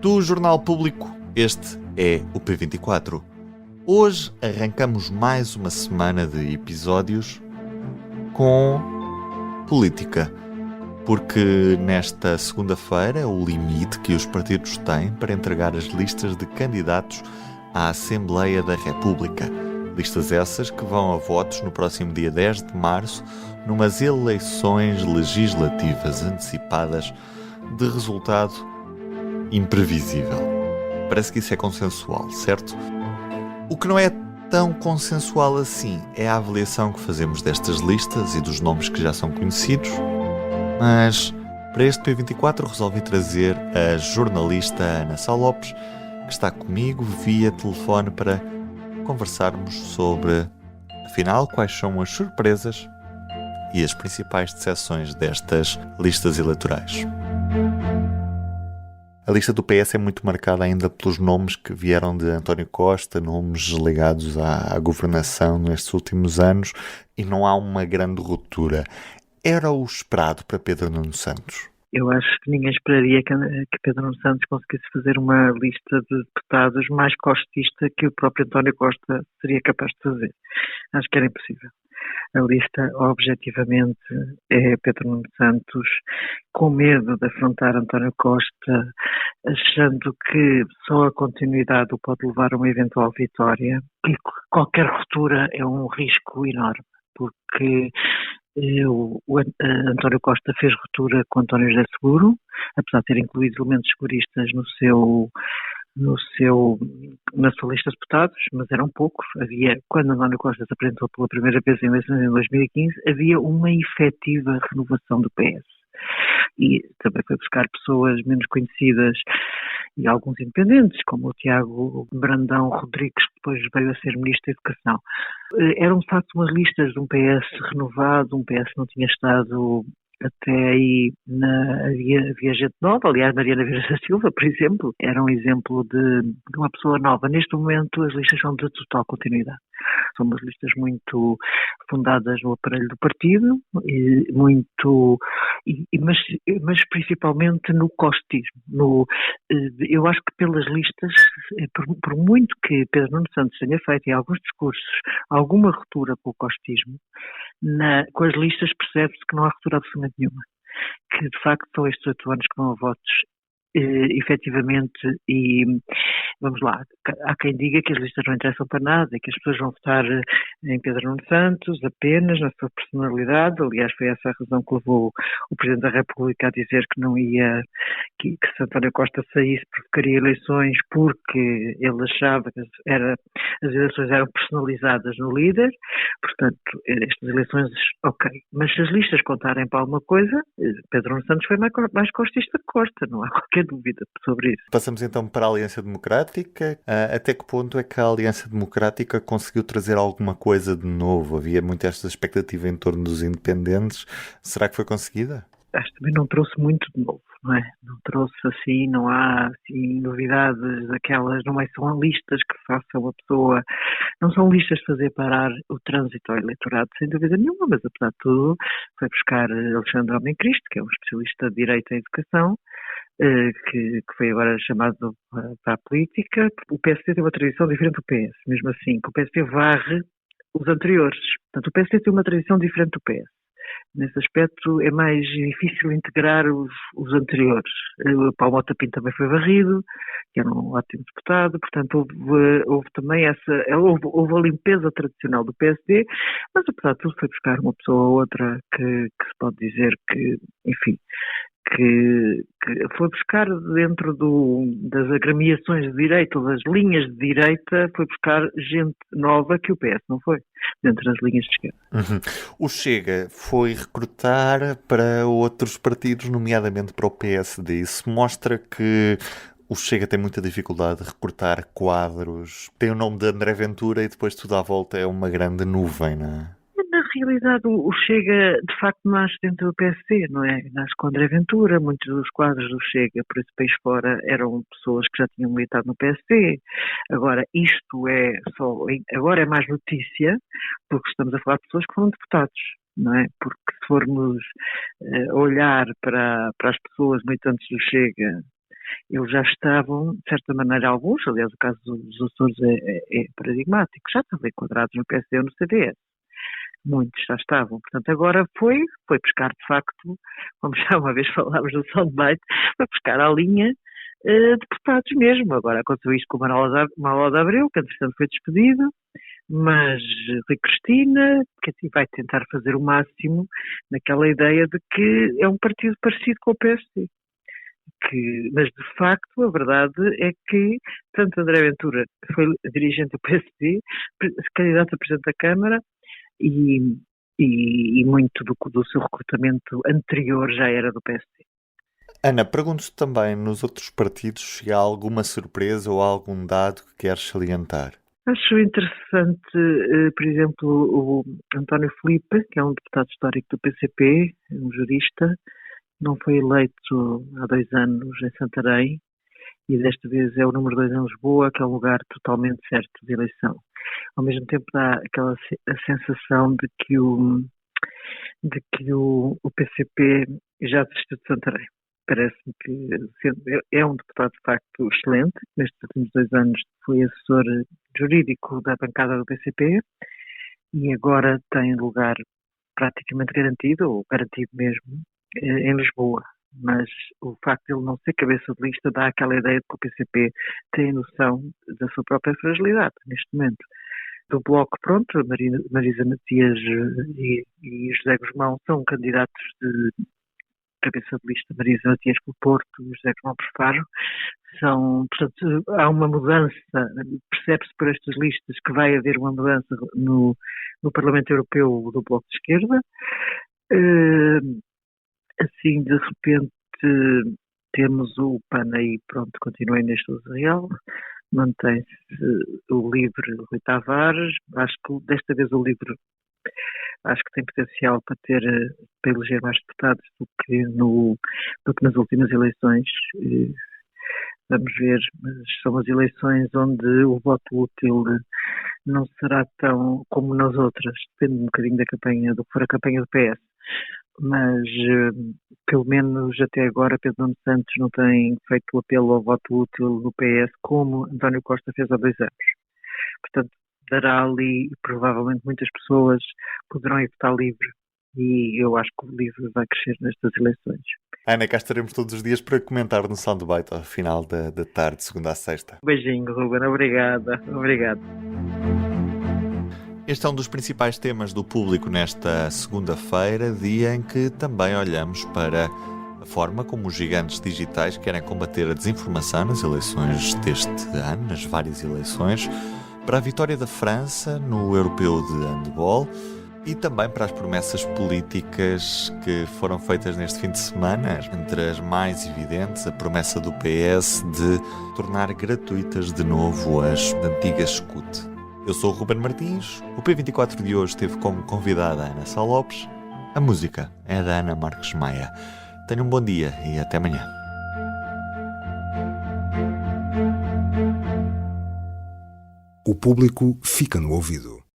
Do Jornal Público, este é o P24. Hoje arrancamos mais uma semana de episódios com política, porque nesta segunda-feira é o limite que os partidos têm para entregar as listas de candidatos à Assembleia da República. Listas essas que vão a votos no próximo dia 10 de março, numas eleições legislativas antecipadas de resultado imprevisível. Parece que isso é consensual, certo? O que não é tão consensual assim é a avaliação que fazemos destas listas e dos nomes que já são conhecidos, mas para este P24 resolvi trazer a jornalista Ana Sá Lopes, que está comigo via telefone para conversarmos sobre, afinal, quais são as surpresas e as principais decepções destas listas eleitorais. A lista do PS é muito marcada ainda pelos nomes que vieram de António Costa, nomes ligados à governação nestes últimos anos, e não há uma grande ruptura. Era o esperado para Pedro Nuno Santos? Eu acho que ninguém esperaria que Pedro Nuno Santos conseguisse fazer uma lista de deputados mais costista que o próprio António Costa seria capaz de fazer. Acho que era impossível. A lista, objetivamente, é Pedro Nuno Santos com medo de afrontar António Costa, achando que só a continuidade o pode levar a uma eventual vitória, e qualquer ruptura é um risco enorme, porque António Costa fez ruptura com António José Seguro, apesar de ter incluído elementos seguristas na sua lista de deputados, mas eram poucos. Quando António Costa se apresentou pela primeira vez em eleições em 2015, havia uma efetiva renovação do PS. E também foi buscar pessoas menos conhecidas e alguns independentes, como o Tiago Brandão Rodrigues, que depois veio a ser Ministro da Educação. Eram, de facto, umas listas de um PS renovado, um PS que não tinha estado até aí havia gente nova. Aliás, Mariana Vieira da Silva, por exemplo, era um exemplo de uma pessoa nova. Neste momento as listas são de total continuidade. São umas listas muito fundadas no aparelho do partido, mas principalmente no costismo. Eu acho que pelas listas, por muito que Pedro Nuno Santos tenha feito em alguns discursos alguma ruptura com o costismo, com as listas percebe-se que não há ruptura absolutamente nenhuma. Que de facto são estes 8 anos que vão a votos efetivamente, e vamos lá, há quem diga que as listas não interessam para nada, que as pessoas vão votar em Pedro Nuno Santos apenas na sua personalidade. Aliás, foi essa a razão que levou o Presidente da República a dizer que não ia, que se António Costa saísse provocaria eleições, porque ele achava que as eleições eram personalizadas no líder. Portanto, estas eleições, ok, mas se as listas contarem para alguma coisa, Pedro Nuno Santos foi mais costista que Costa, não há qualquer dúvida sobre isso. Passamos então para a Aliança Democrática. Até que ponto é que a Aliança Democrática conseguiu trazer alguma coisa de novo? Havia muito esta expectativa em torno dos independentes. Será que foi conseguida? Acho que também não trouxe muito de novo, não é? Não trouxe assim, não há assim novidades daquelas, não são listas que façam a pessoa, não são listas de fazer parar o trânsito ao eleitorado, sem dúvida nenhuma, mas apesar de tudo foi buscar Alexandre Homem Cristo, que é um especialista de Direito à Educação, que foi agora chamado para a política. O PSD tem uma tradição diferente do PS, mesmo assim, que o PSD varre os anteriores. Portanto, o PSD tem uma tradição diferente do PS. Nesse aspecto é mais difícil integrar os anteriores. O Paulo Mota Pinto também foi varrido, que era um ótimo deputado. Portanto, houve também houve a limpeza tradicional do PSD, mas apesar de tudo foi buscar uma pessoa ou outra que se pode dizer que, enfim, que foi buscar dentro das agremiações de direita, ou das linhas de direita, foi buscar gente nova que o PS não foi, dentro das linhas de esquerda. O Chega foi recrutar para outros partidos, nomeadamente para o PSD. Isso mostra que o Chega tem muita dificuldade de recrutar quadros. Tem o nome de André Ventura e depois tudo à volta é uma grande nuvem, não é? Na realidade, o Chega, de facto, nasce dentro do PSD, não é? Nasce com André Ventura. Muitos dos quadros do Chega, por esse país fora, eram pessoas que já tinham militado no PSD. Agora, agora é mais notícia, porque estamos a falar de pessoas que foram deputados, não é? Porque se formos olhar para as pessoas militantes do Chega eles já estavam, de certa maneira, alguns, aliás, o caso dos Açores é paradigmático, já estavam enquadrados no PSD ou no CDS. Muitos já estavam. Portanto, agora foi buscar, de facto, como já uma vez falámos no Soundbite, foi buscar a linha deputados mesmo. Agora aconteceu isto com o Manuel de Abreu, que entretanto foi despedido, mas Rui Cristina, que assim vai tentar fazer o máximo naquela ideia de que é um partido parecido com o PSD. Mas, de facto, a verdade é que tanto André Ventura, que foi dirigente do PSD, candidato a Presidente da Câmara, e muito do seu recrutamento anterior já era do PSD. Ana, pergunto-te também, nos outros partidos, se há alguma surpresa ou algum dado que queres salientar? Acho interessante, por exemplo, o António Filipe, que é um deputado histórico do PCP, um jurista, não foi eleito há 2 anos em Santarém e desta vez é o número 2 em Lisboa, que é um lugar totalmente certo de eleição. Ao mesmo tempo dá aquela a sensação de que o PCP já desistiu de Santarém. Parece-me que é um deputado de facto excelente, nestes últimos 2 anos foi assessor jurídico da bancada do PCP e agora tem lugar praticamente garantido, ou garantido mesmo, em Lisboa. Mas o facto de ele não ser cabeça de lista dá aquela ideia de que o PCP tem noção da sua própria fragilidade neste momento. Do Bloco, pronto, a Marisa Matias e José Guzmão são candidatos de cabeça de lista, Marisa Matias pelo Porto e José Guzmão por Faro. Portanto, há uma mudança, percebe-se por estas listas que vai haver uma mudança no Parlamento Europeu do Bloco de Esquerda. Assim, de repente, temos o PAN aí, pronto, continua neste uso real, mantém-se o LIVRE Rui Tavares, acho que desta vez o LIVRE acho que tem potencial para eleger mais deputados do que nas últimas eleições. Vamos ver, mas são as eleições onde o voto útil não será tão como nas outras, depende um bocadinho da campanha, do que for a campanha do PS. Mas, pelo menos até agora, Pedro Nuno Santos não tem feito o apelo ao voto útil do PS como António Costa fez há 2 anos. Portanto, dará ali, provavelmente muitas pessoas poderão ir votar livre e eu acho que o livre vai crescer nestas eleições. Ana, cá estaremos todos os dias para comentar no Soundbite ao final da tarde, segunda a sexta. Um beijinho, Ruben. Obrigada. Obrigado. Este é um dos principais temas do Público nesta segunda-feira, dia em que também olhamos para a forma como os gigantes digitais querem combater a desinformação nas eleições deste ano, nas várias eleições, para a vitória da França no Europeu de Handball e também para as promessas políticas que foram feitas neste fim de semana. Entre as mais evidentes, a promessa do PS de tornar gratuitas de novo as antigas SCUT. Eu sou o Ruben Martins, o P24 de hoje teve como convidada a Ana Sá Lopes. A música é da Ana Marques Maia. Tenha um bom dia e até amanhã. O Público fica no ouvido.